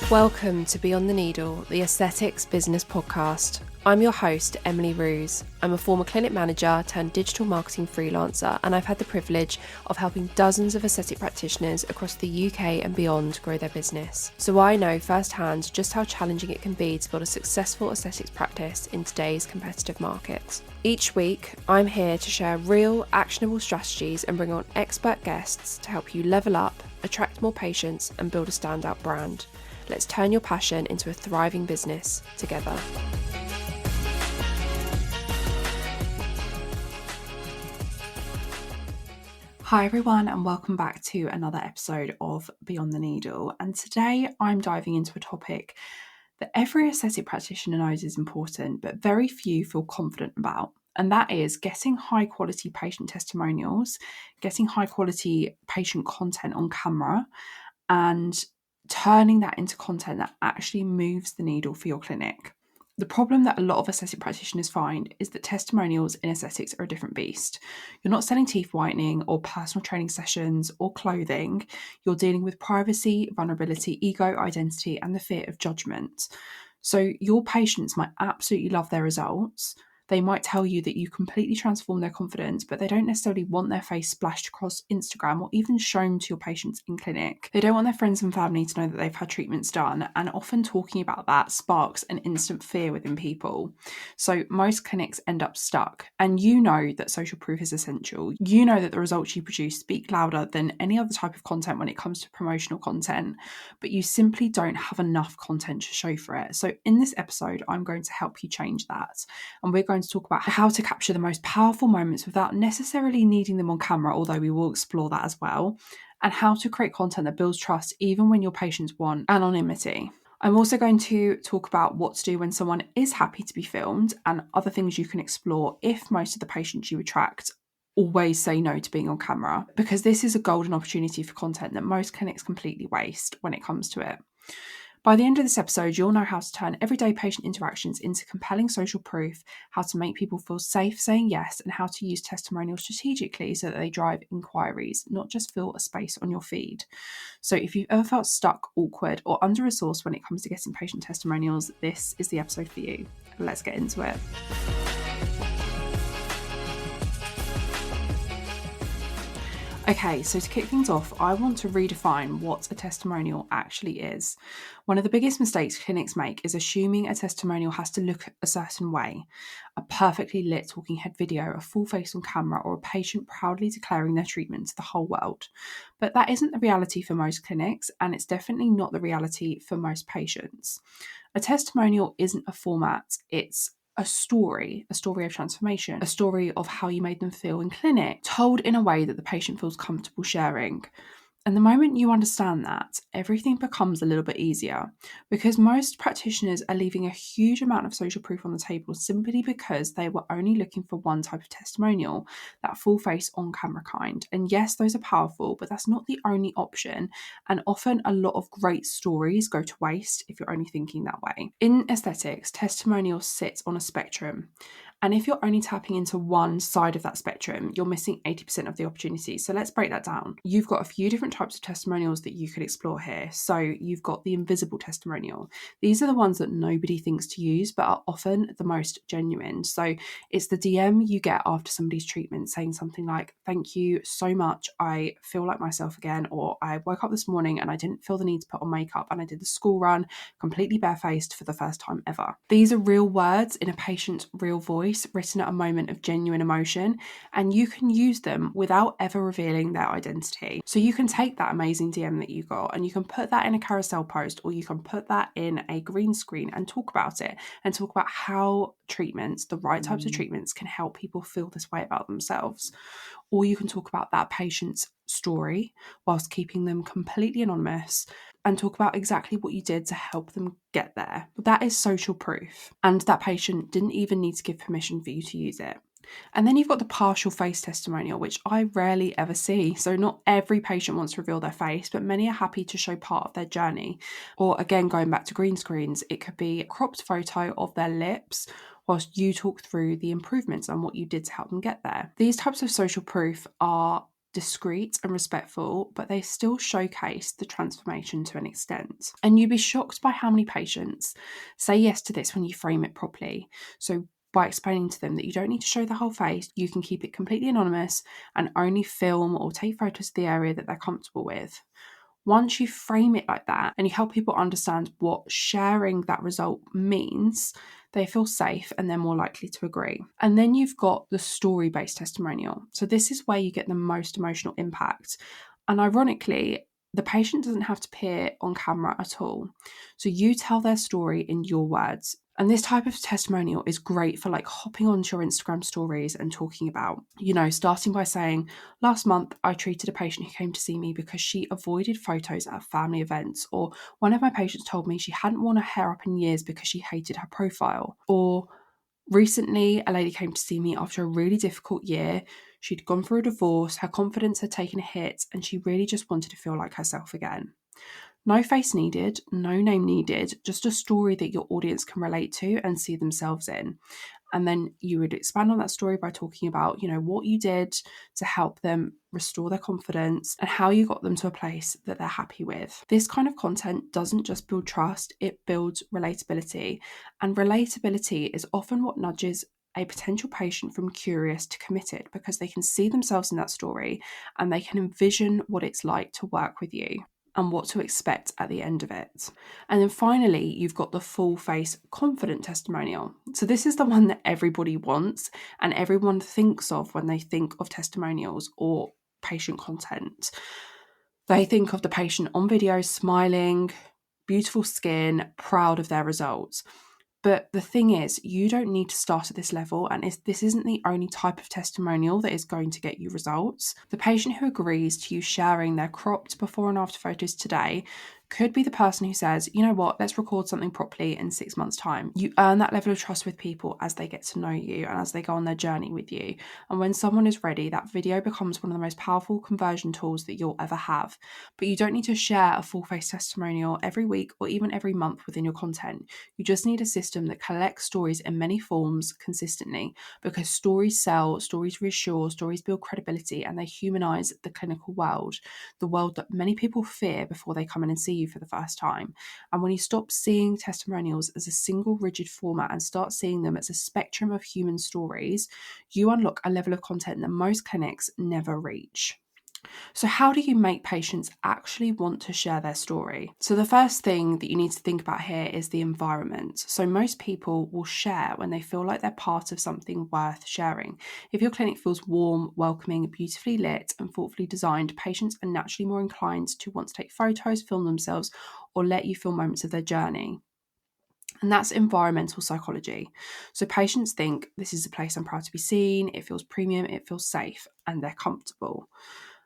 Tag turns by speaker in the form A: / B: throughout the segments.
A: Welcome to Beyond the Needle, the Aesthetics Business Podcast. I'm your host, Emily Ruse. I'm a former clinic manager turned digital marketing freelancer, and I've had the privilege of helping dozens of aesthetic practitioners across the UK and beyond grow their business. So I know firsthand just how challenging it can be to build a successful aesthetics practice in today's competitive market. Each week, I'm here to share real, actionable strategies and bring on expert guests to help you level up, attract more patients, and build a standout brand. Let's turn your passion into a thriving business together. Hi everyone, and welcome back to another episode of Beyond the Needle. And today I'm diving into a topic that every aesthetic practitioner knows is important, but very few feel confident about. And that is getting high quality patient testimonials, getting high quality patient content on camera, and turning that into content that actually moves the needle for your clinic. The problem that a lot of aesthetic practitioners find is that testimonials in aesthetics are a different beast. You're not selling teeth whitening or personal training sessions or clothing. You're dealing with privacy, vulnerability, ego, identity, and the fear of judgment. So your patients might absolutely love their results. They might tell you that you completely transform their confidence, but they don't necessarily want their face splashed across Instagram or even shown to your patients in clinic. They don't want their friends and family to know that they've had treatments done, and often talking about that sparks an instant fear within people. So most clinics end up stuck, and you know that social proof is essential. You know that the results you produce speak louder than any other type of content when it comes to promotional content, but you simply don't have enough content to show for it. So in this episode, I'm going to help you change that, and we're going to talk about how to capture the most powerful moments without necessarily needing them on camera, although we will explore that as well, and how to create content that builds trust even when your patients want anonymity. I'm also going to talk about what to do when someone is happy to be filmed and other things you can explore if most of the patients you attract always say no to being on camera, because this is a golden opportunity for content that most clinics completely waste when it comes to it. By the end of this episode, you'll know how to turn everyday patient interactions into compelling social proof, how to make people feel safe saying yes, and how to use testimonials strategically so that they drive inquiries, not just fill a space on your feed. So if you've ever felt stuck, awkward, or under-resourced when it comes to getting patient testimonials, this is the episode for you. Let's get into it. Okay, so to kick things off, I want to redefine what a testimonial actually is. One of the biggest mistakes clinics make is assuming a testimonial has to look a certain way. A perfectly lit talking head video, a full face on camera, or a patient proudly declaring their treatment to the whole world. But that isn't the reality for most clinics, and it's definitely not the reality for most patients. A testimonial isn't a format, it's a story of transformation, a story of how you made them feel in clinic, told in a way that the patient feels comfortable sharing. And the moment you understand that, everything becomes a little bit easier, because most practitioners are leaving a huge amount of social proof on the table simply because they were only looking for one type of testimonial, that full face on camera kind. And yes, those are powerful, but that's not the only option. And often a lot of great stories go to waste if you're only thinking that way. In aesthetics, testimonials sit on a spectrum. And if you're only tapping into one side of that spectrum, you're missing 80% of the opportunity. So let's break that down. You've got a few different types of testimonials that you could explore here. So you've got the invisible testimonial. These are the ones that nobody thinks to use, but are often the most genuine. So it's the DM you get after somebody's treatment saying something like, "Thank you so much. I feel like myself again," or "I woke up this morning and I didn't feel the need to put on makeup and I did the school run completely barefaced for the first time ever." These are real words in a patient's real voice, written at a moment of genuine emotion, and you can use them without ever revealing their identity. So you can take that amazing DM that you got and you can put that in a carousel post, or you can put that in a green screen and talk about it, and talk about how treatments, the right types of treatments, can help people feel this way about themselves. Or you can talk about that patient's story whilst keeping them completely anonymous and talk about exactly what you did to help them get there. That is social proof, and that patient didn't even need to give permission for you to use it. And then you've got the partial face testimonial, which I rarely ever see. So not every patient wants to reveal their face, but many are happy to show part of their journey. Or again, going back to green screens, it could be a cropped photo of their lips whilst you talk through the improvements and what you did to help them get there. These types of social proof are discreet and respectful, but they still showcase the transformation to an extent. And you'd be shocked by how many patients say yes to this when you frame it properly. So by explaining to them that you don't need to show the whole face, you can keep it completely anonymous and only film or take photos of the area that they're comfortable with. Once you frame it like that and you help people understand what sharing that result means, they feel safe and they're more likely to agree. And then you've got the story-based testimonial. So this is where you get the most emotional impact. And ironically, the patient doesn't have to appear on camera at all. So you tell their story in your words. And this type of testimonial is great for like hopping onto your Instagram stories and talking about, starting by saying, last month I treated a patient who came to see me because she avoided photos at family events, or one of my patients told me she hadn't worn her hair up in years because she hated her profile, or recently a lady came to see me after a really difficult year. She'd gone through a divorce, her confidence had taken a hit, and she really just wanted to feel like herself again. No face needed, no name needed, just a story that your audience can relate to and see themselves in. And then you would expand on that story by talking about, what you did to help them restore their confidence and how you got them to a place that they're happy with. This kind of content doesn't just build trust, it builds relatability. And relatability is often what nudges a potential patient from curious to committed, because they can see themselves in that story and they can envision what it's like to work with you and what to expect at the end of it. And then finally, you've got the full face confident testimonial. So this is the one that everybody wants and everyone thinks of when they think of testimonials or patient content. They think of the patient on video smiling, beautiful skin, proud of their results. But the thing is, you don't need to start at this level, and this isn't the only type of testimonial that is going to get you results. The patient who agrees to you sharing their cropped before and after photos today could be the person who says, you know what, let's record something properly in 6 months' time. You earn that level of trust with people as they get to know you and as they go on their journey with you. And when someone is ready, that video becomes one of the most powerful conversion tools that you'll ever have. But you don't need to share a full face testimonial every week or even every month within your content. You just need a system that collects stories in many forms consistently, because stories sell, stories reassure, stories build credibility, and they humanize the clinical world, the world that many people fear before they come in and see you for the first time. And when you stop seeing testimonials as a single rigid format and start seeing them as a spectrum of human stories, you unlock a level of content that most clinics never reach. So how do you make patients actually want to share their story? So the first thing that you need to think about here is the environment. So most people will share when they feel like they're part of something worth sharing. If your clinic feels warm, welcoming, beautifully lit, and thoughtfully designed, patients are naturally more inclined to want to take photos, film themselves, or let you film moments of their journey. And that's environmental psychology. So patients think, this is a place I'm proud to be seen, it feels premium, it feels safe, and they're comfortable.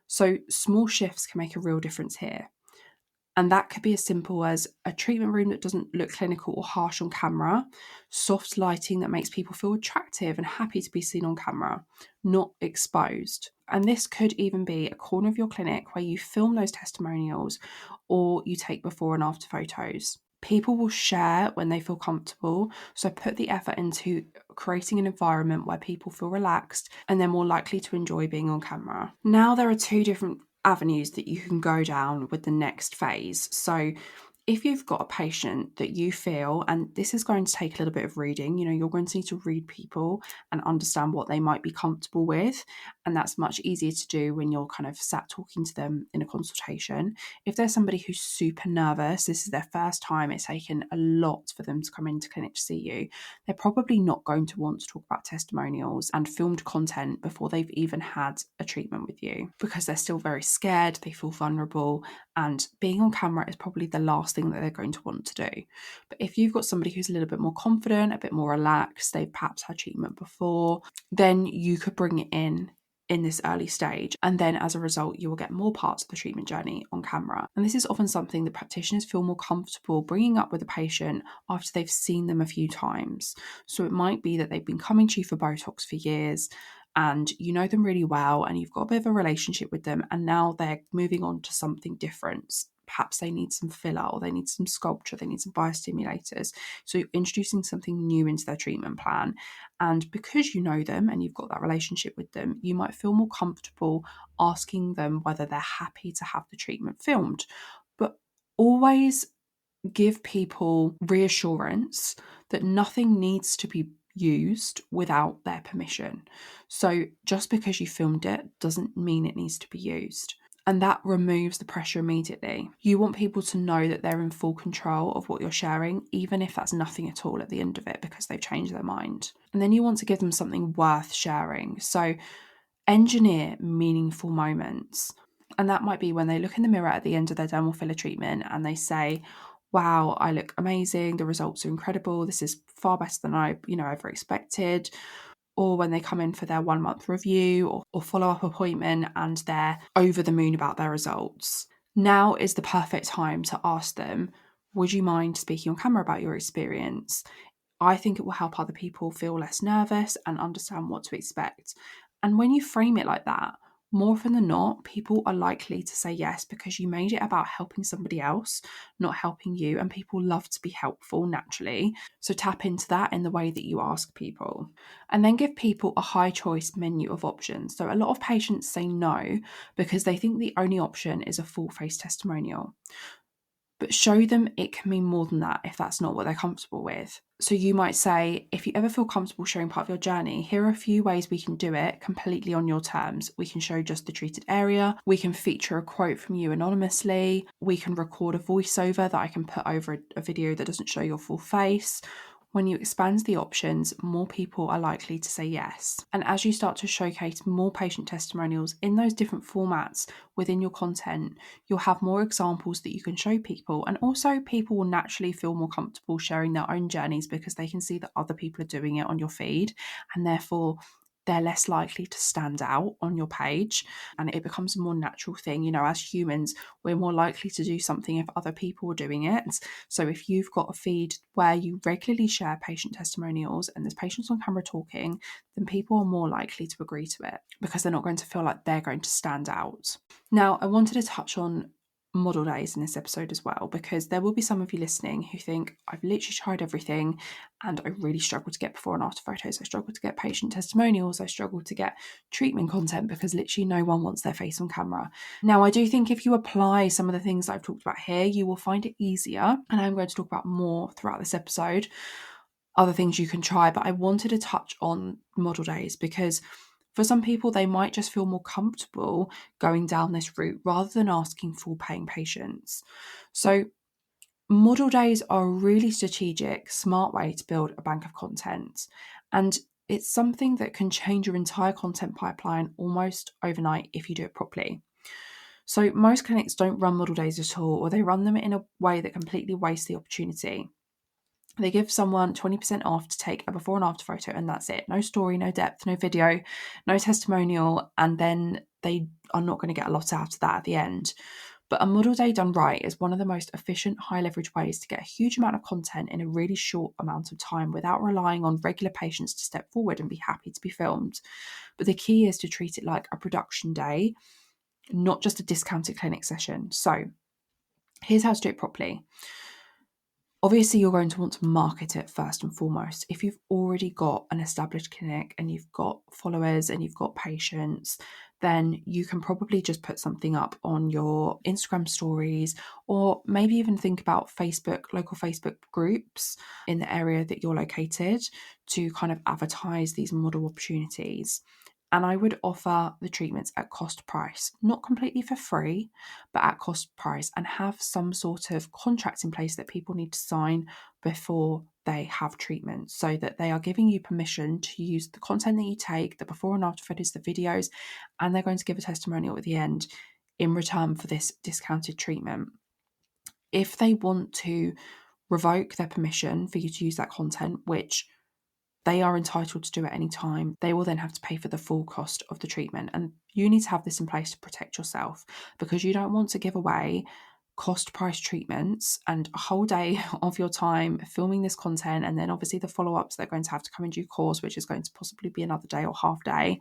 A: So small shifts can make a real difference here. And that could be as simple as a treatment room that doesn't look clinical or harsh on camera, soft lighting that makes people feel attractive and happy to be seen on camera, not exposed. And this could even be a corner of your clinic where you film those testimonials or you take before and after photos. People will share when they feel comfortable, so put the effort into creating an environment where people feel relaxed and they're more likely to enjoy being on camera. Now there are two different avenues that you can go down with the next phase. So if you've got a patient that you feel, and this is going to take a little bit of reading, you're going to need to read people and understand what they might be comfortable with. And that's much easier to do when you're kind of sat talking to them in a consultation. If there's somebody who's super nervous, this is their first time, it's taken a lot for them to come into clinic to see you, they're probably not going to want to talk about testimonials and filmed content before they've even had a treatment with you, because they're still very scared, they feel vulnerable, and being on camera is probably the last thing that they're going to want to do. But if you've got somebody who's a little bit more confident, a bit more relaxed, they've perhaps had treatment before, then you could bring it in this early stage, and then as a result you will get more parts of the treatment journey on camera. And this is often something that practitioners feel more comfortable bringing up with a patient after they've seen them a few times. So it might be that they've been coming to you for Botox for years and you know them really well and you've got a bit of a relationship with them, and now they're moving on to something different. perhaps they need some filler or they need some sculpture, they need some biostimulators. So you're introducing something new into their treatment plan. And because you know them and you've got that relationship with them, you might feel more comfortable asking them whether they're happy to have the treatment filmed. But always give people reassurance that nothing needs to be used without their permission. So just because you filmed it doesn't mean it needs to be used. And that removes the pressure immediately. You want people to know that they're in full control of what you're sharing, even if that's nothing at all at the end of it because they've changed their mind. And then you want to give them something worth sharing. So engineer meaningful moments. And that might be when they look in the mirror at the end of their dermal filler treatment and they say, wow, I look amazing. The results are incredible. This is far better than I, ever expected. Or when they come in for their 1 month review or follow-up appointment and they're over the moon about their results. Now is the perfect time to ask them, would you mind speaking on camera about your experience? I think it will help other people feel less nervous and understand what to expect. And when you frame it like that, more often than not, people are likely to say yes because you made it about helping somebody else, not helping you. And people love to be helpful naturally. So tap into that in the way that you ask people. And then give people a high choice menu of options. So a lot of patients say no because they think the only option is a full face testimonial. But show them it can mean more than that if that's not what they're comfortable with. So you might say, if you ever feel comfortable sharing part of your journey, here are a few ways we can do it completely on your terms. We can show just the treated area. We can feature a quote from you anonymously. We can record a voiceover that I can put over a video that doesn't show your full face. When you expand the options, more people are likely to say yes. And as you start to showcase more patient testimonials in those different formats within your content, you'll have more examples that you can show people. And also, people will naturally feel more comfortable sharing their own journeys because they can see that other people are doing it on your feed, and therefore they're less likely to stand out on your page, and it becomes a more natural thing. As humans, we're more likely to do something if other people are doing it. So if you've got a feed where you regularly share patient testimonials and there's patients on camera talking, then people are more likely to agree to it because they're not going to feel like they're going to stand out. Now, I wanted to touch on model days in this episode as well, because there will be some of you listening who think, I've literally tried everything and I really struggle to get before and after photos. I struggle to get patient testimonials. I struggle to get treatment content because literally no one wants their face on camera. Now, I do think if you apply some of the things I've talked about here, you will find it easier. And I'm going to talk about more throughout this episode, other things you can try. But I wanted to touch on model days because for some people, they might just feel more comfortable going down this route rather than asking for paying patients. So model days are a really strategic, smart way to build a bank of content. And it's something that can change your entire content pipeline almost overnight if you do it properly. So most clinics don't run model days at all, or they run them in a way that completely wastes the opportunity. They give someone 20% off to take a before and after photo, and that's it. No story, no depth, no video, no testimonial, and then they are not going to get a lot out of that at the end. But a model day done right is one of the most efficient, high leverage ways to get a huge amount of content in a really short amount of time without relying on regular patients to step forward and be happy to be filmed. But the key is to treat it like a production day, not just a discounted clinic session. So here's how to do it properly. Obviously, you're going to want to market it first and foremost. If you've already got an established clinic and you've got followers and you've got patients, then you can probably just put something up on your Instagram stories, or maybe even think about local Facebook groups in the area that you're located to kind of advertise these model opportunities. And I would offer the treatments at cost price, not completely for free, but at cost price, and have some sort of contract in place that people need to sign before they have treatment, so that they are giving you permission to use the content that you take, the before and after photos, the videos, and they're going to give a testimonial at the end in return for this discounted treatment. If they want to revoke their permission for you to use that content, which they are entitled to do at any time, they will then have to pay for the full cost of the treatment. And you need to have this in place to protect yourself, because you don't want to give away cost price treatments and a whole day of your time filming this content, and then obviously the follow-ups, they're going to have to come in due course, which is going to possibly be another day or half day.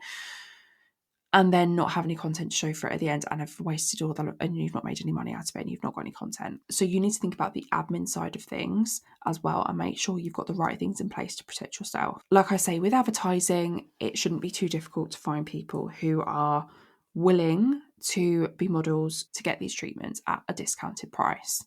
A: and then not have any content to show for it at the end and have wasted all that, and you've not made any money out of it and you've not got any content. So you need to think about the admin side of things as well and make sure you've got the right things in place to protect yourself. Like I say, with advertising, it shouldn't be too difficult to find people who are willing to be models to get these treatments at a discounted price.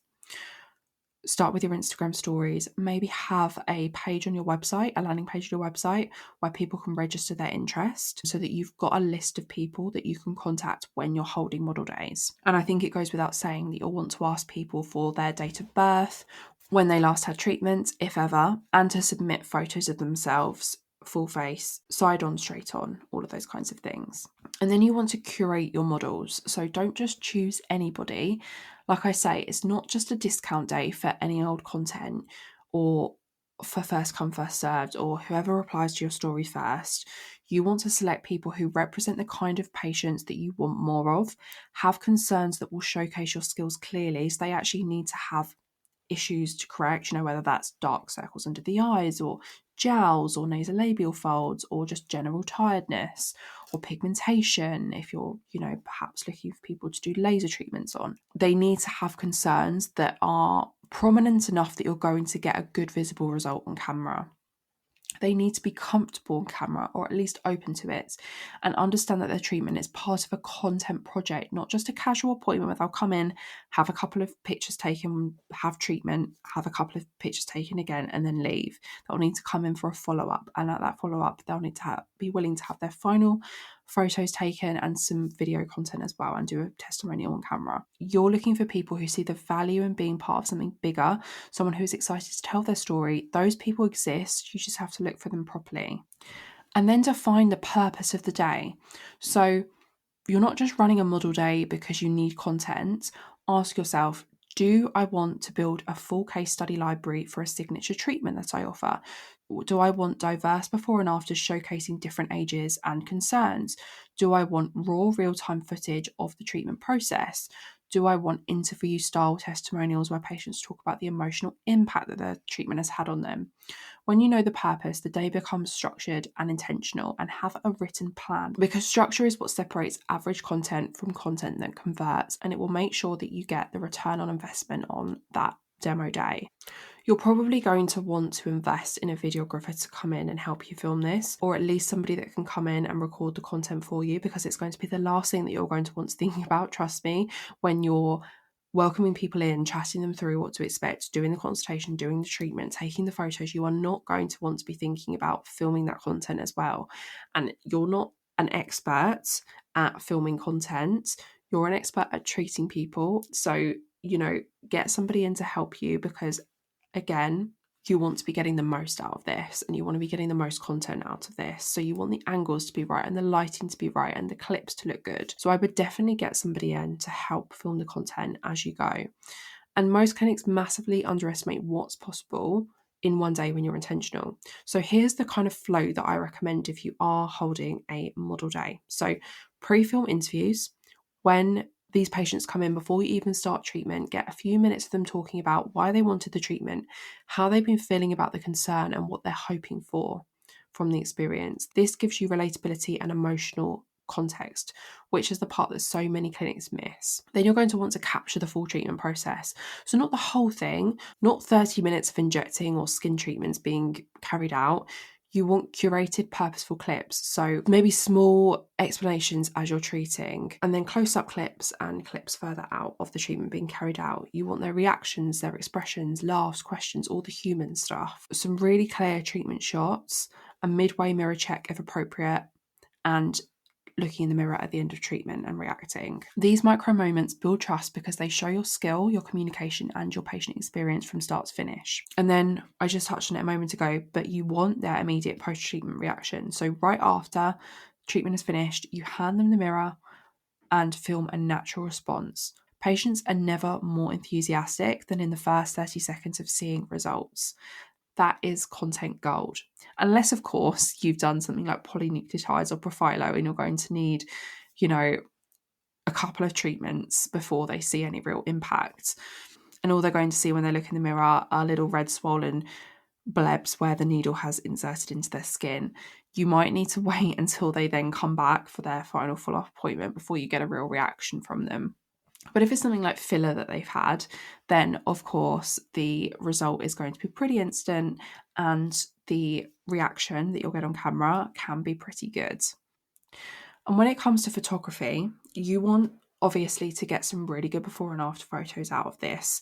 A: Start with your Instagram stories, maybe have a page on your website, a landing page on your website where people can register their interest so that you've got a list of people that you can contact when you're holding model days. And I think it goes without saying that you'll want to ask people for their date of birth, when they last had treatment, if ever, and to submit photos of themselves, full face, side on, straight on, all of those kinds of things. And then you want to curate your models. So don't just choose anybody. Like I say, it's not just a discount day for any old content or for first come, first served, or whoever replies to your story first. You want to select people who represent the kind of patients that you want more of, have concerns that will showcase your skills clearly. So they actually need to have issues to correct, whether that's dark circles under the eyes or jowls or nasolabial folds or just general tiredness or pigmentation. If you're, perhaps looking for people to do laser treatments on, they need to have concerns that are prominent enough that you're going to get a good visible result on camera. They need to be comfortable on camera, or at least open to it, and understand that their treatment is part of a content project, not just a casual appointment where they'll come in, have a couple of pictures taken, have treatment, have a couple of pictures taken again, and then leave. They'll need to come in for a follow-up, and at that follow-up, they'll need to be willing to have their final photos taken and some video content as well, and do a testimonial on camera. You're looking for people who see the value in being part of something bigger, someone who's excited to tell their story. Those people exist. You just have to look for them properly. And then define the purpose of the day. So you're not just running a model day because you need content. Ask yourself, do I want to build a full case study library for a signature treatment that I offer? Do I want diverse before and afters showcasing different ages and concerns? Do I want raw real-time footage of the treatment process? Do I want interview style testimonials where patients talk about the emotional impact that their treatment has had on them? When you know the purpose, the day becomes structured and intentional, and have a written plan, because structure is what separates average content from content that converts, and it will make sure that you get the return on investment on that demo day. You're probably going to want to invest in a videographer to come in and help you film this, or at least somebody that can come in and record the content for you, because it's going to be the last thing that you're going to want to think about, trust me, when you're welcoming people in, chatting them through what to expect, doing the consultation, doing the treatment, taking the photos. You are not going to want to be thinking about filming that content as well. And you're not an expert at filming content. You're an expert at treating people. So, get somebody in to help you, because again, you want to be getting the most out of this, and you want to be getting the most content out of this. So you want the angles to be right and the lighting to be right and the clips to look good. So I would definitely get somebody in to help film the content as you go. And most clinics massively underestimate what's possible in one day when you're intentional. So here's the kind of flow that I recommend if you are holding a model day. So pre-film interviews, when these patients come in before you even start treatment, get a few minutes of them talking about why they wanted the treatment, how they've been feeling about the concern, and what they're hoping for from the experience. This gives you relatability and emotional context, which is the part that so many clinics miss. Then you're going to want to capture the full treatment process. So not the whole thing, not 30 minutes of injecting or skin treatments being carried out. You want curated, purposeful clips. So maybe small explanations as you're treating, and then close-up clips and clips further out of the treatment being carried out. You want their reactions, their expressions, laughs, questions, all the human stuff. Some really clear treatment shots, a midway mirror check if appropriate, and looking in the mirror at the end of treatment and reacting. These micro moments build trust because they show your skill, your communication, and your patient experience from start to finish. And then I just touched on it a moment ago, but you want their immediate post-treatment reaction. So right after treatment is finished, you hand them the mirror and film a natural response. Patients are never more enthusiastic than in the first 30 seconds of seeing results. That is content gold. Unless, of course, you've done something like polynucleotides or Profilo and you're going to need, a couple of treatments before they see any real impact. And all they're going to see when they look in the mirror are little red swollen blebs where the needle has inserted into their skin, you might need to wait until they then come back for their final follow-up appointment before you get a real reaction from them. But if it's something like filler that they've had, then of course the result is going to be pretty instant, and the reaction that you'll get on camera can be pretty good. And when it comes to photography, you want obviously to get some really good before and after photos out of this.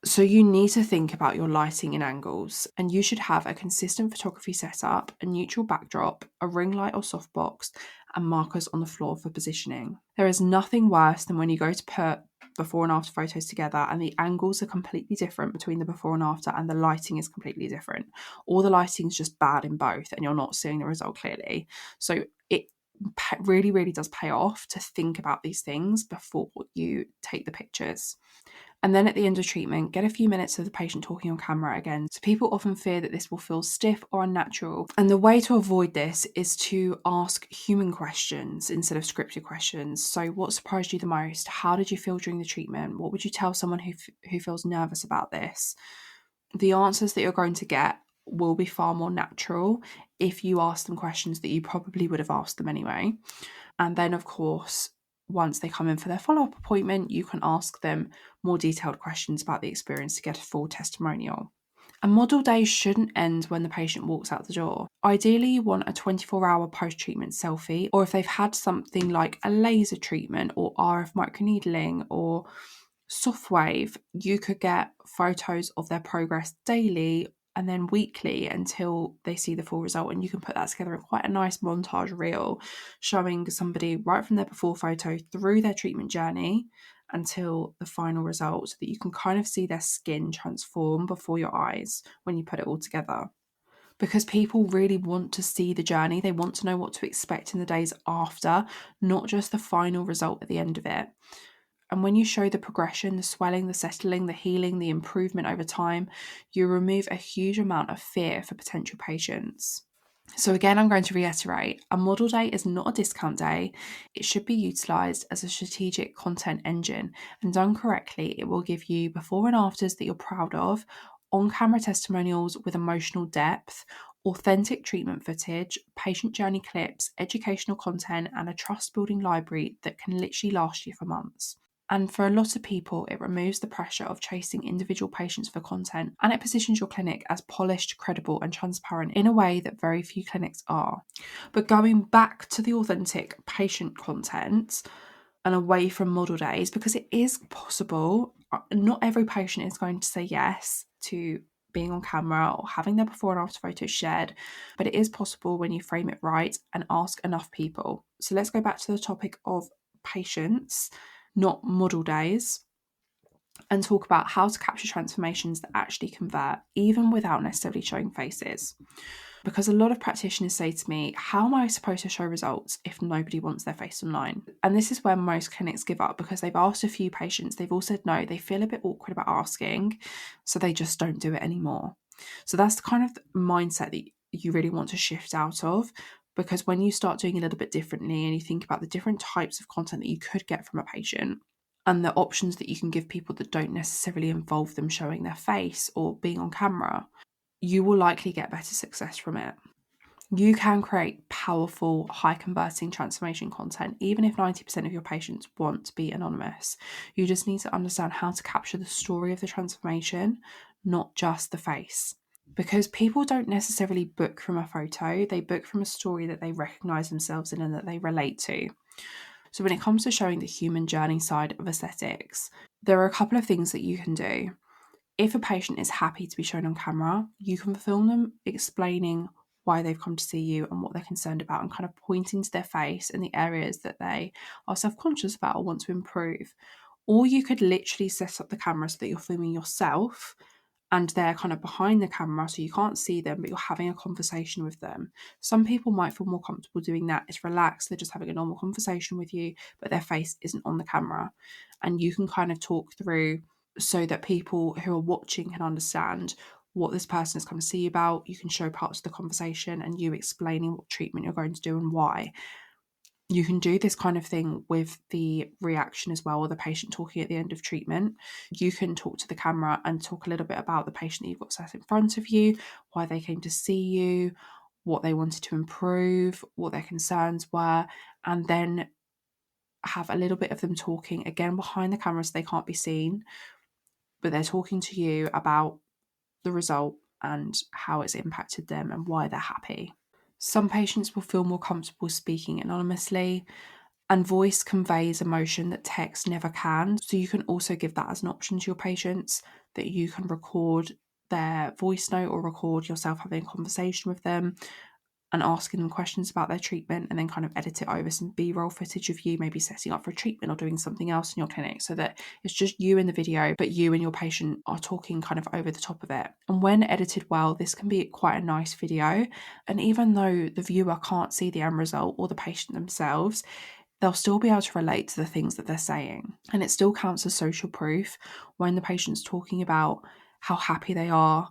A: So you need to think about your lighting and angles, and you should have a consistent photography setup, a neutral backdrop, a ring light or softbox, and markers on the floor for positioning. There is nothing worse than when you go to put before and after photos together and the angles are completely different between the before and after, and the lighting is completely different, or the lighting is just bad in both and you're not seeing the result clearly. So it really, really does pay off to think about these things before you take the pictures. And then at the end of treatment, get a few minutes of the patient talking on camera again. So people often fear that this will feel stiff or unnatural. And the way to avoid this is to ask human questions instead of scripted questions. So what surprised you the most? How did you feel during the treatment? What would you tell someone who feels nervous about this? The answers that you're going to get will be far more natural if you ask them questions that you probably would have asked them anyway. And then, of course, once they come in for their follow-up appointment, you can ask them more detailed questions about the experience to get a full testimonial. And model days shouldn't end when the patient walks out the door. Ideally, you want a 24-hour post-treatment selfie, or if they've had something like a laser treatment or RF microneedling or soft wave, you could get photos of their progress daily and then weekly until they see the full result, and you can put that together in quite a nice montage reel showing somebody right from their before photo through their treatment journey until the final result, so that you can kind of see their skin transform before your eyes when you put it all together. Because people really want to see the journey, they want to know what to expect in the days after, not just the final result at the end of it. And when you show the progression, the swelling, the settling, the healing, the improvement over time, you remove a huge amount of fear for potential patients. So again, I'm going to reiterate, a model day is not a discount day. It should be utilised as a strategic content engine, and done correctly, it will give you before and afters that you're proud of, on-camera testimonials with emotional depth, authentic treatment footage, patient journey clips, educational content, and a trust-building library that can literally last you for months. And for a lot of people, it removes the pressure of chasing individual patients for content, and it positions your clinic as polished, credible, and transparent in a way that very few clinics are. But going back to the authentic patient content and away from model days, because it is possible, not every patient is going to say yes to being on camera or having their before and after photos shared, but it is possible when you frame it right and ask enough people. So let's go back to the topic of patients, not model days, and talk about how to capture transformations that actually convert, even without necessarily showing faces. Because a lot of practitioners say to me, how am I supposed to show results if nobody wants their face online? And this is where most clinics give up, because they've asked a few patients, they've all said no, they feel a bit awkward about asking, so they just don't do it anymore. So that's the kind of mindset that you really want to shift out of, because when you start doing a little bit differently and you think about the different types of content that you could get from a patient and the options that you can give people that don't necessarily involve them showing their face or being on camera, you will likely get better success from it. You can create powerful, high converting transformation content, even if 90% of your patients want to be anonymous. You just need to understand how to capture the story of the transformation, not just the face. Because people don't necessarily book from a photo, they book from a story that they recognize themselves in and that they relate to. So when it comes to showing the human journey side of aesthetics, there are a couple of things that you can do. If a patient is happy to be shown on camera, you can film them explaining why they've come to see you and what they're concerned about, and kind of pointing to their face and the areas that they are self-conscious about or want to improve. Or you could literally set up the camera so that you're filming yourself and they're kind of behind the camera so you can't see them, but you're having a conversation with them. Some people might feel more comfortable doing that. It's relaxed, they're just having a normal conversation with you, but their face isn't on the camera. And you can kind of talk through so that people who are watching can understand what this person has come to see you about. You can show parts of the conversation and you explaining what treatment you're going to do and why. You can do this kind of thing with the reaction as well, or the patient talking at the end of treatment. You can talk to the camera and talk a little bit about the patient that you've got sat in front of you, why they came to see you, what they wanted to improve, what their concerns were, and then have a little bit of them talking again behind the camera so they can't be seen, but they're talking to you about the result and how it's impacted them and why they're happy. Some patients will feel more comfortable speaking anonymously, and voice conveys emotion that text never can. So you can also give that as an option to your patients, that you can record their voice note or record yourself having a conversation with them and asking them questions about their treatment, and then kind of edit it over some B-roll footage of you maybe setting up for a treatment or doing something else in your clinic, so that it's just you in the video, but you and your patient are talking kind of over the top of it. And when edited well, this can be quite a nice video. And even though the viewer can't see the end result or the patient themselves, they'll still be able to relate to the things that they're saying. And it still counts as social proof when the patient's talking about how happy they are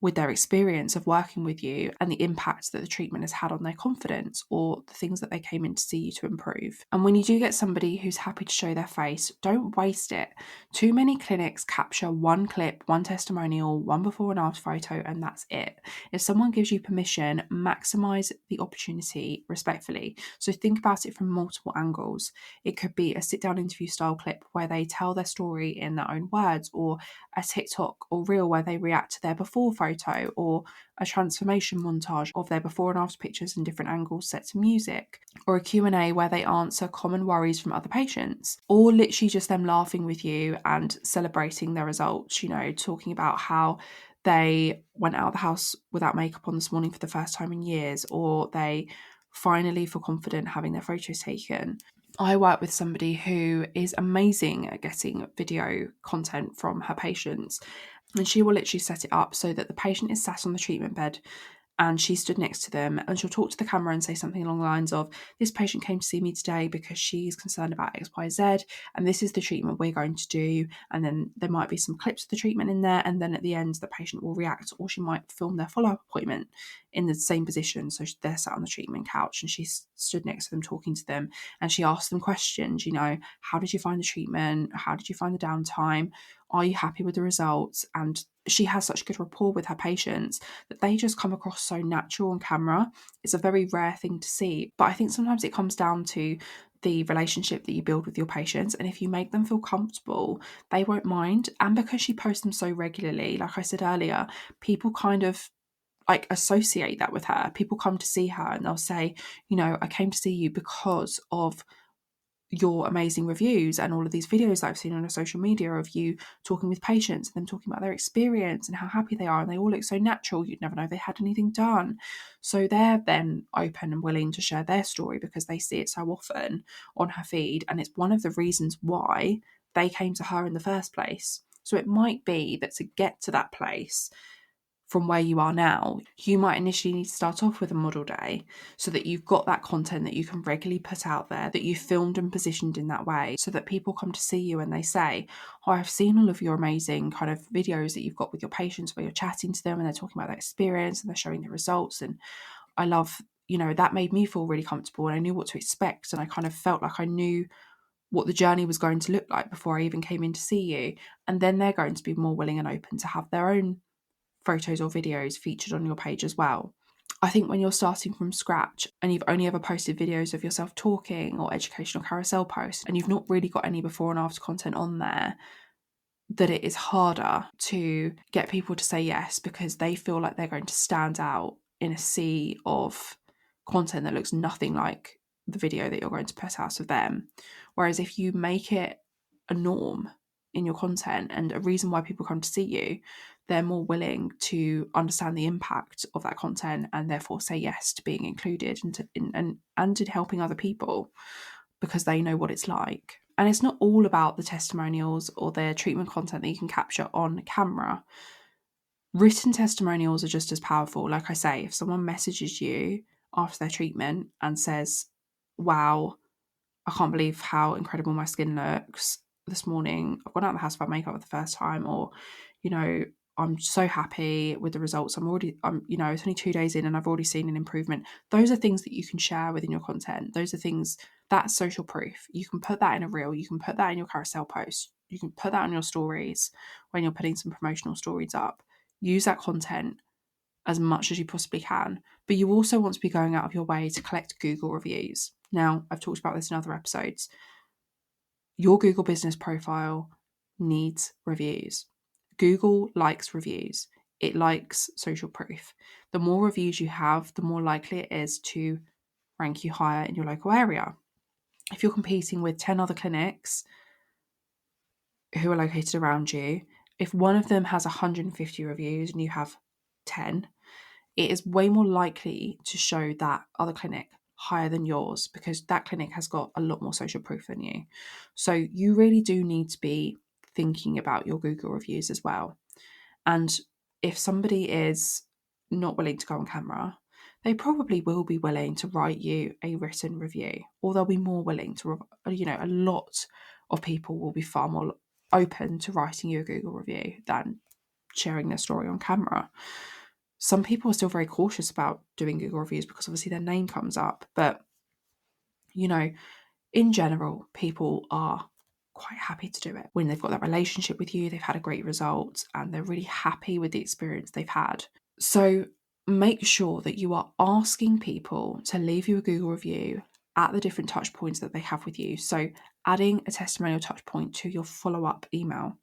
A: with their experience of working with you and the impact that the treatment has had on their confidence or the things that they came in to see you to improve. And when you do get somebody who's happy to show their face, don't waste it. Too many clinics capture one clip, one testimonial, one before and after photo, and that's it. If someone gives you permission, maximize the opportunity respectfully. So think about it from multiple angles. It could be a sit down interview style clip where they tell their story in their own words, or a TikTok or reel where they react to their before photo, or a transformation montage of their before and after pictures in different angles set to music, or a Q&A where they answer common worries from other patients, or literally just them laughing with you and celebrating their results, talking about how they went out of the house without makeup on this morning for the first time in years, or they finally feel confident having their photos taken. I work with somebody who is amazing at getting video content from her patients, and she will literally set it up so that the patient is sat on the treatment bed and she stood next to them, and she'll talk to the camera and say something along the lines of, this patient came to see me today because she's concerned about XYZ, and this is the treatment we're going to do. And then there might be some clips of the treatment in there, and then at the end the patient will react, or she might film their follow-up appointment in the same position. So they're sat on the treatment couch and she's stood next to them talking to them, and she asks them questions, how did you find the treatment? How did you find the downtime? Are you happy with the results? And she has such good rapport with her patients that they just come across so natural on camera. It's a very rare thing to see, but I think sometimes it comes down to the relationship that you build with your patients, and if you make them feel comfortable, they won't mind. And because she posts them so regularly, like I said earlier, people kind of associate that with her. People come to see her and they'll say, I came to see you because of your amazing reviews and all of these videos that I've seen on your social media of you talking with patients and them talking about their experience and how happy they are, and they all look so natural, you'd never know they had anything done. So they're then open and willing to share their story because they see it so often on her feed, and it's one of the reasons why they came to her in the first place. So it might be that to get to that place from where you are now, you might initially need to start off with a model day so that you've got that content that you can regularly put out there, that you've filmed and positioned in that way, so that people come to see you and they say, oh, I've seen all of your amazing kind of videos that you've got with your patients where you're chatting to them and they're talking about their experience and they're showing the results. And I love, that made me feel really comfortable, and I knew what to expect, and I kind of felt like I knew what the journey was going to look like before I even came in to see you. And then they're going to be more willing and open to have their own photos or videos featured on your page as well. I think when you're starting from scratch and you've only ever posted videos of yourself talking or educational carousel posts, and you've not really got any before and after content on there, that it is harder to get people to say yes, because they feel like they're going to stand out in a sea of content that looks nothing like the video that you're going to put out of them. Whereas if you make it a norm in your content and a reason why people come to see you, they're more willing to understand the impact of that content and therefore say yes to being included and in helping other people, because they know what it's like. And it's not all about the testimonials or the treatment content that you can capture on camera. Written testimonials are just as powerful. Like I say, if someone messages you after their treatment and says, wow, I can't believe how incredible my skin looks this morning. I've gone out of the house without makeup for the first time, or, I'm so happy with the results. It's only 2 days in and I've already seen an improvement. Those are things that you can share within your content. Those are things, that's social proof. You can put that in a reel. You can put that in your carousel post. You can put that on your stories when you're putting some promotional stories up. Use that content as much as you possibly can. But you also want to be going out of your way to collect Google reviews. Now, I've talked about this in other episodes. Your Google business profile needs reviews. Google likes reviews. It likes social proof. The more reviews you have, the more likely it is to rank you higher in your local area. If you're competing with 10 other clinics who are located around you, if one of them has 150 reviews and you have 10, it is way more likely to show that other clinic higher than yours because that clinic has got a lot more social proof than you. So you really do need to be thinking about your Google reviews as well. And if somebody is not willing to go on camera, they probably will be willing to write you a written review, or they'll be more willing to, a lot of people will be far more open to writing you a Google review than sharing their story on camera. Some people are still very cautious about doing Google reviews because obviously their name comes up. But, in general, people are quite happy to do it when they've got that relationship with you, they've had a great result, and they're really happy with the experience they've had. So make sure that you are asking people to leave you a Google review at the different touch points that they have with you. So adding a testimonial touch point to your follow-up email,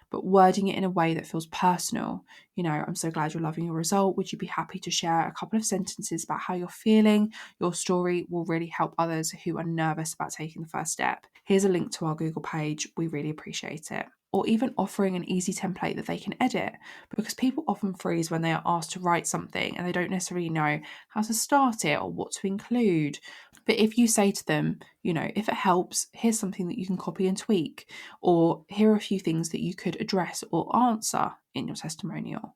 A: but wording it in a way that feels personal. I'm so glad you're loving your result. Would you be happy to share a couple of sentences about how you're feeling? Your story will really help others who are nervous about taking the first step. Here's a link to our Google page. We really appreciate it. Or even offering an easy template that they can edit, because people often freeze when they are asked to write something and they don't necessarily know how to start it or what to include. But if you say to them, if it helps, here's something that you can copy and tweak, or here are a few things that you could address or answer in your testimonial,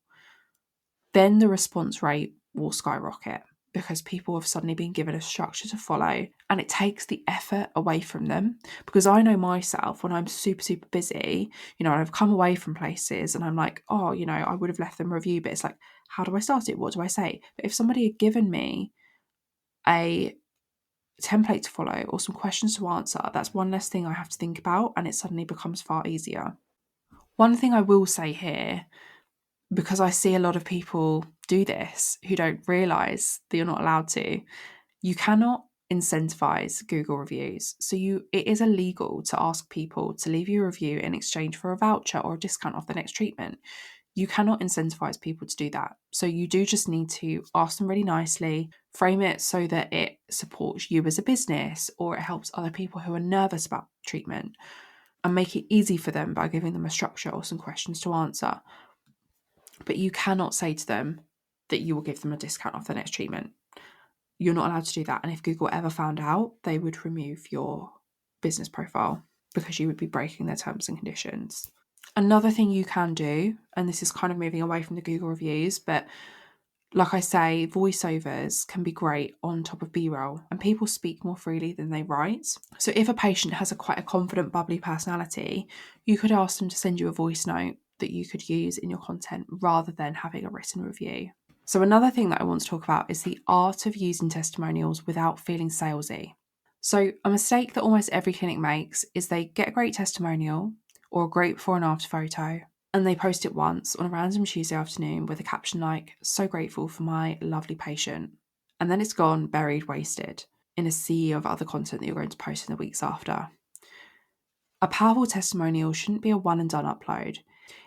A: then the response rate will skyrocket because people have suddenly been given a structure to follow, and it takes the effort away from them. Because I know myself, when I'm super, super busy, I've come away from places and I'm like, I would have left them a review, but it's like, how do I start it? What do I say? But if somebody had given me a template to follow or some questions to answer, that's one less thing I have to think about, and it suddenly becomes far easier. One thing I will say here, because I see a lot of people do this who don't realise that you're not allowed to, you cannot incentivize Google reviews. So it is illegal to ask people to leave you a review in exchange for a voucher or a discount off the next treatment. You cannot incentivize people to do that. So you do just need to ask them really nicely, frame it so that it supports you as a business or it helps other people who are nervous about treatment, and make it easy for them by giving them a structure or some questions to answer. But you cannot say to them that you will give them a discount off the next treatment. You're not allowed to do that. And if Google ever found out, they would remove your business profile because you would be breaking their terms and conditions. Another thing you can do, and this is kind of moving away from the Google reviews, but like I say, voiceovers can be great on top of B-roll, and people speak more freely than they write. So if a patient has quite a confident, bubbly personality, you could ask them to send you a voice note that you could use in your content rather than having a written review. So another thing that I want to talk about is the art of using testimonials without feeling salesy. So a mistake that almost every clinic makes is they get a great testimonial or a great before and after photo, and they post it once on a random Tuesday afternoon with a caption like, "So grateful for my lovely patient." And then it's gone, buried, wasted in a sea of other content that you're going to post in the weeks after. A powerful testimonial shouldn't be a one and done upload.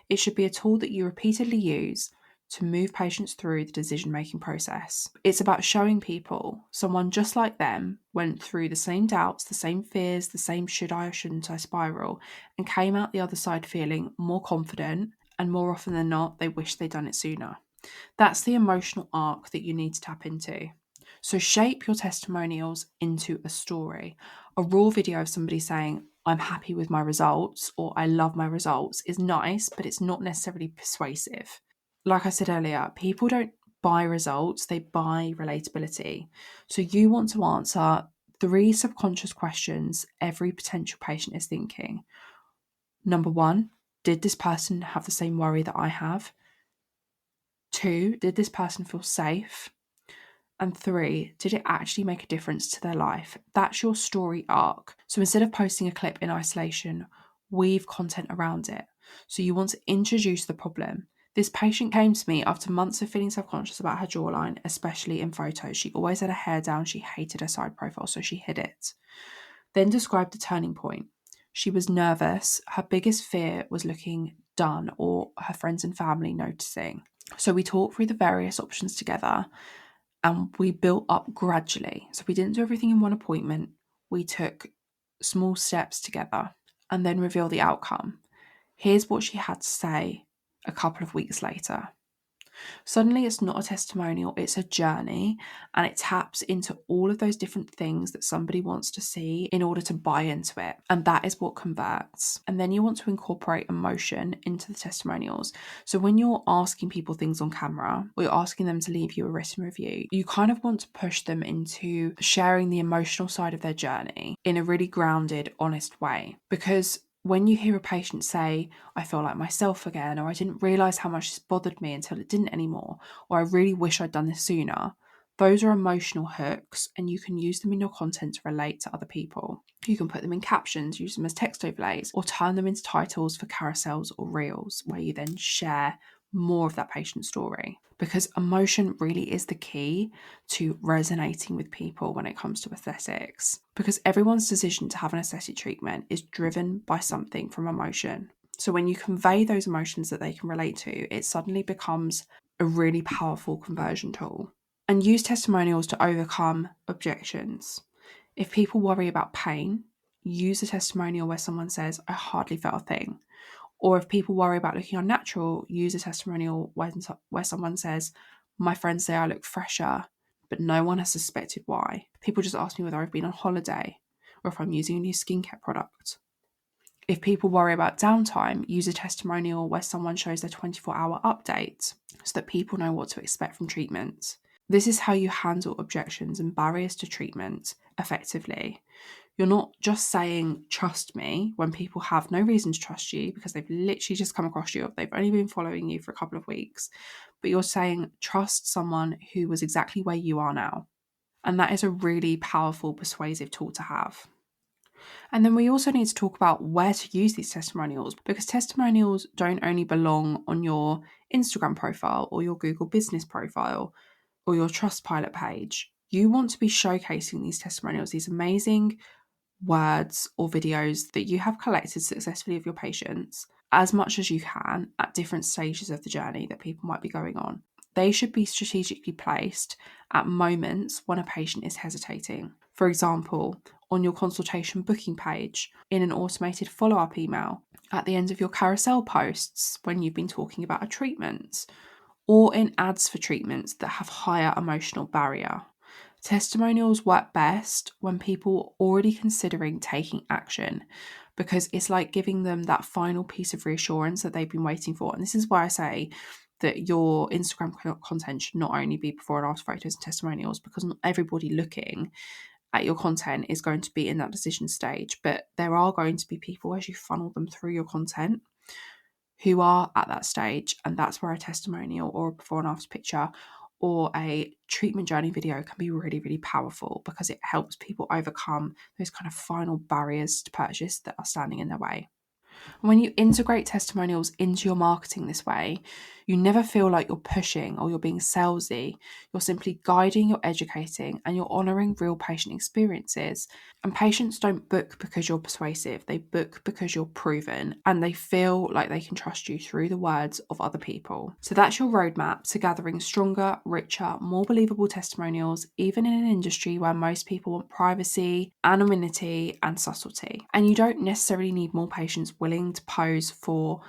A: It should be a tool that you repeatedly use to move patients through the decision-making process. It's about showing people someone just like them went through the same doubts, the same fears, the same should I or shouldn't I spiral, and came out the other side feeling more confident, and more often than not, they wish they'd done it sooner. That's the emotional arc that you need to tap into. So shape your testimonials into a story. A raw video of somebody saying, "I'm happy with my results," or "I love my results," is nice, but it's not necessarily persuasive. Like I said earlier, people don't buy results, they buy relatability. So you want to answer 3 subconscious questions every potential patient is thinking. Number 1, did this person have the same worry that I have? 2, did this person feel safe? And 3, did it actually make a difference to their life? That's your story arc. So instead of posting a clip in isolation, weave content around it. So you want to introduce the problem. This patient came to me after months of feeling self-conscious about her jawline, especially in photos. She always had her hair down. She hated her side profile, so she hid it. Then described the turning point. She was nervous. Her biggest fear was looking done or her friends and family noticing. So we talked through the various options together and we built up gradually. So we didn't do everything in one appointment. We took small steps together and then revealed the outcome. Here's what she had to say a couple of weeks later. Suddenly, it's not a testimonial, it's a journey, and it taps into all of those different things that somebody wants to see in order to buy into it. And that is what converts. And then you want to incorporate emotion into the testimonials. So when you're asking people things on camera, or you're asking them to leave you a written review, you kind of want to push them into sharing the emotional side of their journey in a really grounded, honest way. Because when you hear a patient say, I feel like myself again, or I didn't realise how much this bothered me until it didn't anymore, or I really wish I'd done this sooner, those are emotional hooks and you can use them in your content to relate to other people. You can put them in captions, use them as text overlays, or turn them into titles for carousels or reels where you then share more of that patient's story. Because emotion really is the key to resonating with people when it comes to aesthetics. Because everyone's decision to have an aesthetic treatment is driven by something from emotion. So when you convey those emotions that they can relate to, it suddenly becomes a really powerful conversion tool. And use testimonials to overcome objections. If people worry about pain, use a testimonial where someone says, I hardly felt a thing. Or if people worry about looking unnatural, use a testimonial where someone says, my friends say I look fresher, but no one has suspected why. People just ask me whether I've been on holiday or if I'm using a new skincare product. If people worry about downtime, use a testimonial where someone shows their 24-hour update so that people know what to expect from treatment. This is how you handle objections and barriers to treatment effectively. You're not just saying, trust me, when people have no reason to trust you because they've literally just come across you, or they've only been following you for a couple of weeks, but you're saying, trust someone who was exactly where you are now. And that is a really powerful, persuasive tool to have. And then we also need to talk about where to use these testimonials, because testimonials don't only belong on your Instagram profile or your Google business profile or your Trustpilot page. You want to be showcasing these testimonials, these amazing words or videos that you have collected successfully of your patients, as much as you can at different stages of the journey that people might be going on. They should be strategically placed at moments when a patient is hesitating. For example, on your consultation booking page, in an automated follow-up email, at the end of your carousel posts when you've been talking about a treatment, or in ads for treatments that have higher emotional barrier. Testimonials work best when people are already considering taking action, because it's like giving them that final piece of reassurance that they've been waiting for. And this is why I say that your Instagram content should not only be before and after photos and testimonials, because not everybody looking at your content is going to be in that decision stage, but there are going to be people as you funnel them through your content who are at that stage, and that's where a testimonial or a before and after picture or a treatment journey video can be really, really powerful, because it helps people overcome those kind of final barriers to purchase that are standing in their way. And when you integrate testimonials into your marketing this way, you never feel like you're pushing or you're being salesy. You're simply guiding, you're educating, and you're honouring real patient experiences. And patients don't book because you're persuasive. They book because you're proven, and they feel like they can trust you through the words of other people. So that's your roadmap to gathering stronger, richer, more believable testimonials, even in an industry where most people want privacy, anonymity, and subtlety. And you don't necessarily need more patients willing to pose for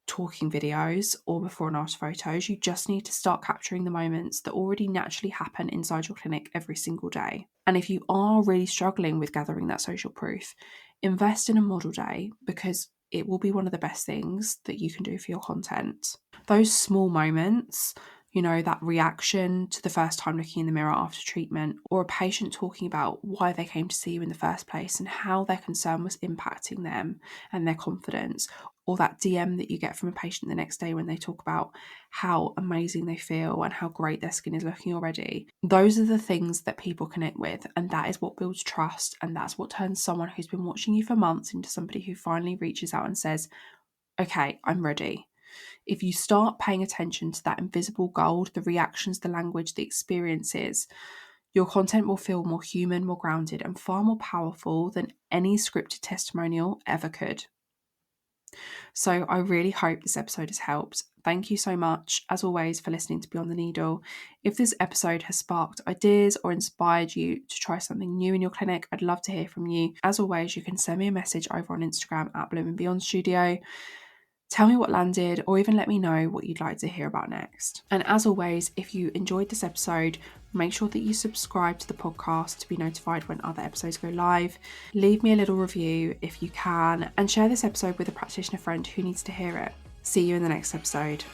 A: talking videos or before and after photos. You just need to start capturing the moments that already naturally happen inside your clinic every single day. And if you are really struggling with gathering that social proof, invest in a model day, because it will be one of the best things that you can do for your content. Those small moments That reaction to the first time looking in the mirror after treatment, or a patient talking about why they came to see you in the first place and how their concern was impacting them and their confidence, or that DM that you get from a patient the next day when they talk about how amazing they feel and how great their skin is looking already. Those are the things that people connect with, and that is what builds trust, and that's what turns someone who's been watching you for months into somebody who finally reaches out and says, okay, I'm ready. If you start paying attention to that invisible gold, the reactions, the language, the experiences, your content will feel more human, more grounded, and far more powerful than any scripted testimonial ever could. So I really hope this episode has helped. Thank you so much, as always, for listening to Beyond the Needle. If this episode has sparked ideas or inspired you to try something new in your clinic, I'd love to hear from you. As always, you can send me a message over on Instagram at Bloom and Beyond Studio. Tell me what landed, or even let me know what you'd like to hear about next. And as always, if you enjoyed this episode, make sure that you subscribe to the podcast to be notified when other episodes go live. Leave me a little review if you can, and share this episode with a practitioner friend who needs to hear it. See you in the next episode.